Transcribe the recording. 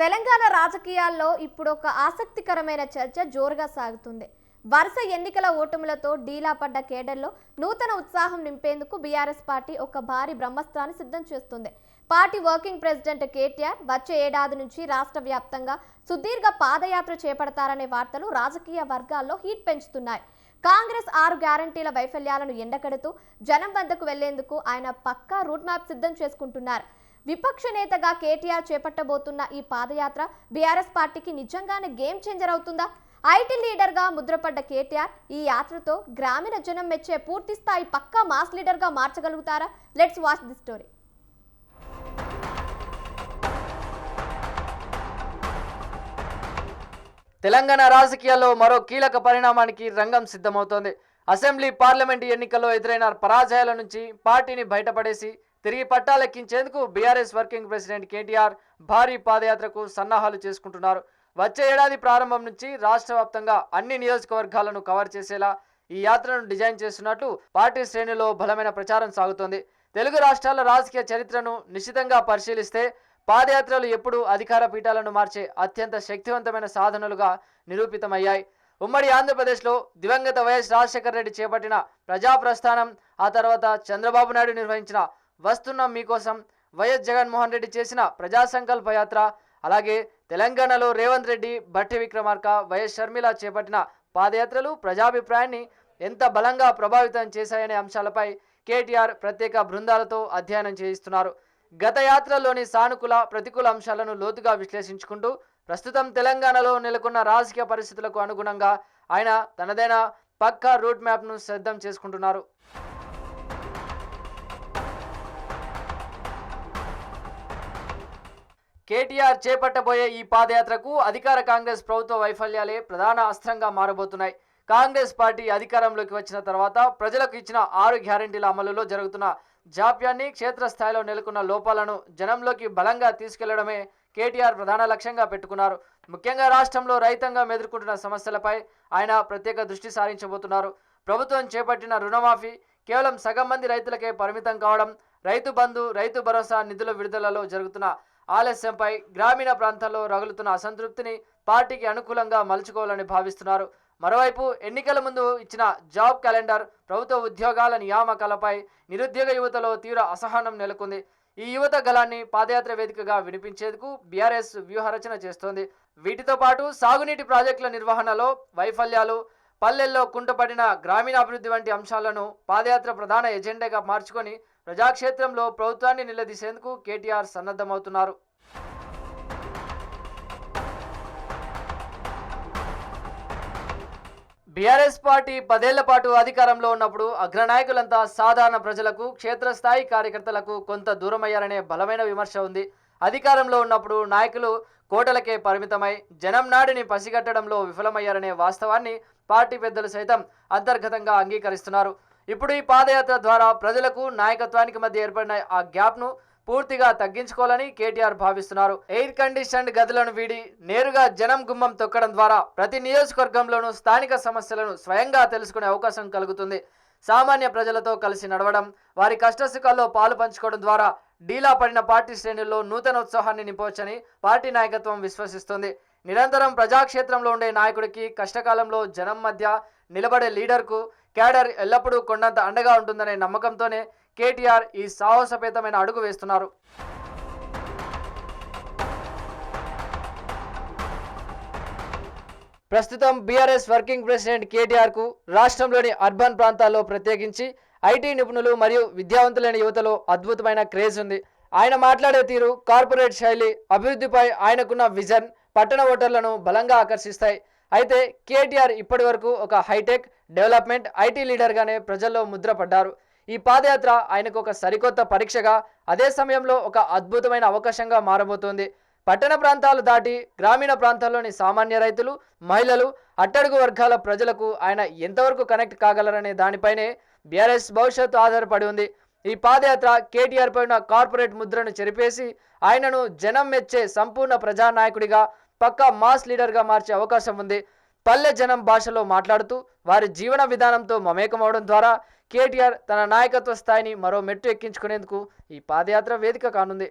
తెలంగాణ రాజకీయాల్లో ఇప్పుడు ఒక ఆసక్తికరమైన చర్చ జోరుగా సాగుతుంది. వరుస ఎన్నికల ఓటములతో డీలా పడ్డ కేడర్లో నూతన ఉత్సాహం నింపేందుకు బీఆర్ఎస్ పార్టీ ఒక భారీ బ్రహ్మాస్త్రాన్ని సిద్ధం చేస్తుంది. పార్టీ వర్కింగ్ ప్రెసిడెంట్ కేటీఆర్ వచ్చే ఏడాది నుంచి రాష్ట్ర వ్యాప్తంగా సుదీర్ఘ పాదయాత్ర చేపడతారనే వార్తలు రాజకీయ వర్గాల్లో హీట్ పెంచుతున్నాయి. కాంగ్రెస్ 6 గ్యారంటీల వైఫల్యాలను ఎండకడుతూ జనం వద్దకు వెళ్లేందుకు ఆయన పక్కా రూట్ మ్యాప్ సిద్ధం చేసుకుంటున్నారు. విపక్ష నేతగా కేటీఆర్ చేపట్టబోతున్న ఈ పాదయాత్ర బీఆర్ఎస్ పార్టీకి నిజంగానే గేమ్ చేంజర్ అవుతుందా? ఐటీ లీడర్గా ముద్రపడ్డ కేటీఆర్ ఈ యాత్రతో గ్రామీణ జనం మెచ్చే పూర్తి స్థాయి పక్కా మాస్ లీడర్గా మార్చగలుగుతారా? Let's watch the story. Telangana రాజకీయాల్లో మరో కీలక పరిణామానికి రంగం సిద్ధమవుతోంది. అసెంబ్లీ పార్లమెంటు ఎన్నికల్లో ఎదురైన పరాజయాల నుంచి పార్టీని బయటపడేసి తిరిగి పట్టాలెక్కించేందుకు బీఆర్ఎస్ వర్కింగ్ ప్రెసిడెంట్ కేటీఆర్ భారీ పాదయాత్రకు సన్నాహాలు చేసుకుంటున్నారు. వచ్చే ఏడాది ప్రారంభం నుంచి రాష్ట్ర వ్యాప్తంగా అన్ని నియోజకవర్గాలను కవర్ చేసేలా ఈ యాత్రను డిజైన్ చేస్తున్నట్లు పార్టీ శ్రేణుల్లో బలమైన ప్రచారం సాగుతోంది. తెలుగు రాష్ట్రాల రాజకీయ చరిత్రను నిశితంగా పరిశీలిస్తే పాదయాత్రలు ఎప్పుడూ అధికార పీఠాలను మార్చే అత్యంత శక్తివంతమైన సాధనలుగా నిరూపితమయ్యాయి. ఉమ్మడి ఆంధ్రప్రదేశ్లో దివంగత వైఎస్ రాజశేఖర రెడ్డి చేపట్టిన ప్రజాప్రస్థానం, ఆ తర్వాత చంద్రబాబు నాయుడు నిర్వహించిన వస్తున్నాం మీకోసం, వైఎస్ జగన్మోహన్ రెడ్డి చేసిన ప్రజా సంకల్ప యాత్ర, అలాగే తెలంగాణలో రేవంత్ రెడ్డి, భట్టి విక్రమార్క, వైఎస్ షర్మిల చేపట్టిన పాదయాత్రలు ప్రజాభిప్రాయాన్ని ఎంత బలంగా ప్రభావితం చేశాయనే అంశాలపై కేటీఆర్ ప్రత్యేక బృందాలతో అధ్యయనం చేయిస్తున్నారు. గత యాత్రల్లోని సానుకూల, ప్రతికూల అంశాలను లోతుగా విశ్లేషించుకుంటూ ప్రస్తుతం తెలంగాణలో నెలకొన్న రాజకీయ పరిస్థితులకు అనుగుణంగా ఆయన తనదైన పక్కా రూట్ మ్యాప్ను సిద్ధం చేసుకుంటున్నారు. కేటీఆర్ చేపట్టబోయే ఈ పాదయాత్రకు అధికార కాంగ్రెస్ ప్రభుత్వ వైఫల్యాలే ప్రధాన అస్త్రంగా మారబోతున్నాయి. కాంగ్రెస్ పార్టీ అధికారంలోకి వచ్చిన తర్వాత ప్రజలకు ఇచ్చిన 6 గ్యారెంటీల అమలులో జరుగుతున్న జాప్యాన్ని, క్షేత్రస్థాయిలో నెలకొన్న లోపాలను జనంలోకి బలంగా తీసుకెళ్లడమే కేటీఆర్ ప్రధాన లక్ష్యంగా పెట్టుకున్నారు. ముఖ్యంగా రాష్ట్రంలో రైతాంగం ఎదుర్కొంటున్న సమస్యలపై ఆయన ప్రత్యేక దృష్టి సారించబోతున్నారు. ప్రభుత్వం చేపట్టిన రుణమాఫీ కేవలం సగం మంది రైతులకే పరిమితం కావడం, రైతు బంధు, రైతు భరోసా నిధుల విడుదలలో జరుగుతున్న ఆలస్యంపై గ్రామీణ ప్రాంతాల్లో రగులుతున్న అసంతృప్తిని పార్టీకి అనుకూలంగా మలుచుకోవాలని భావిస్తున్నారు. మరోవైపు ఎన్నికల ముందు ఇచ్చిన జాబ్ క్యాలెండర్, ప్రభుత్వ ఉద్యోగాల నియామకాలపై నిరుద్యోగ యువతలో తీవ్ర అసహనం నెలకొంది. ఈ యువత గలాన్ని పాదయాత్ర వేదికగా వినిపించేందుకు బీఆర్ఎస్ వ్యూహరచన చేస్తోంది. వీటితో పాటు సాగునీటి ప్రాజెక్టుల నిర్వహణలో వైఫల్యాలు, పల్లెల్లో కుంటపడిన గ్రామీణాభివృద్ధి వంటి అంశాలను పాదయాత్ర ప్రధాన ఎజెండాగా మార్చుకొని ప్రజాక్షేత్రంలో ప్రభుత్వాన్ని నిలదీసేందుకు కేటీఆర్ సన్నద్ధమవుతున్నారు. బీఆర్ఎస్ పార్టీ 10 ఏళ్ల పాటు అధికారంలో ఉన్నప్పుడు అగ్రనాయకులంతా సాధారణ ప్రజలకు, క్షేత్రస్థాయి కార్యకర్తలకు కొంత దూరమయ్యారనే బలమైన విమర్శ ఉంది. అధికారంలో ఉన్నప్పుడు నాయకులు కోటలకే పరిమితమై జనం నాడిని పసిగట్టడంలో విఫలమయ్యారనే వాస్తవాన్ని పార్టీ పెద్దలు సైతం అంతర్గతంగా అంగీకరిస్తున్నారు. ఇప్పుడు ఈ పాదయాత్ర ద్వారా ప్రజలకు, నాయకత్వానికి మధ్య ఏర్పడిన ఆ గ్యాప్ను పూర్తిగా తగ్గించుకోవాలని కేటీఆర్ భావిస్తున్నారు. ఎయిర్ కండిషన్డ్ గదులను వీడి నేరుగా జనం గుమ్మం తొక్కడం ద్వారా ప్రతి నియోజకవర్గంలోనూ స్థానిక సమస్యలను స్వయంగా తెలుసుకునే అవకాశం కలుగుతుంది. సామాన్య ప్రజలతో కలిసి నడవడం, వారి కష్టసుఖాల్లో పాలు పంచుకోవడం ద్వారా డీలా పడిన పార్టీ శ్రేణుల్లో నూతన ఉత్సాహాన్ని నింపవచ్చని పార్టీ నాయకత్వం విశ్వసిస్తుంది. నిరంతరం ప్రజాక్షేత్రంలో ఉండే నాయకుడికి, కష్టకాలంలో జనం మధ్య నిలబడే లీడర్కు క్యాడర్ ఎల్లప్పుడూ కొండంత అండగా ఉంటుందనే నమ్మకంతోనే కేటీఆర్ ఈ సాహసపేతమైన అడుగు వేస్తున్నారు. ప్రస్తుతం బీఆర్ఎస్ వర్కింగ్ ప్రెసిడెంట్ కేటీఆర్ కు రాష్ట్రంలోని అర్బన్ ప్రాంతాల్లో ప్రత్యేకించి ఐటీ నిపుణులు మరియు విద్యావంతులైన యువతలో అద్భుతమైన క్రేజ్ ఉంది. ఆయన మాట్లాడే తీరు, కార్పొరేట్ శైలి, అభివృద్ధిపై ఆయనకున్న విజన్ పట్టణ ఓటర్లను బలంగా ఆకర్షిస్తాయి. అయితే కేటీఆర్ ఇప్పటి వరకు ఒక హైటెక్, డెవలప్మెంట్, ఐటీ లీడర్గానే ప్రజల్లో ముద్రపడ్డారు. ఈ పాదయాత్ర ఆయనకు ఒక సరికొత్త పరీక్షగా, అదే సమయంలో ఒక అద్భుతమైన అవకాశంగా మారబోతోంది. పట్టణ ప్రాంతాలు దాటి గ్రామీణ ప్రాంతాల్లోని సామాన్య రైతులు, మహిళలు, అట్టడుగు వర్గాల ప్రజలకు ఆయన ఎంతవరకు కనెక్ట్ కాగలరనే దానిపైనే బీఆర్ఎస్ భవిష్యత్తు ఆధారపడి ఉంది. ఈ పాదయాత్ర కేటీఆర్ పైన కార్పొరేట్ ముద్రను చెరిపేసి ఆయనను జనం మెచ్చే సంపూర్ణ ప్రజానాయకుడిగా, పక్కా మాస్ లీడర్గా మార్చే అవకాశం ఉంది. పల్లె జనం భాషలో మాట్లాడుతూ వారి జీవన విధానంతో మమేకమవడం ద్వారా కేటీఆర్ తన నాయకత్వ స్థాయిని మరో మెట్టు ఎక్కించుకునేందుకు ఈ పాదయాత్ర వేదిక కానుంది.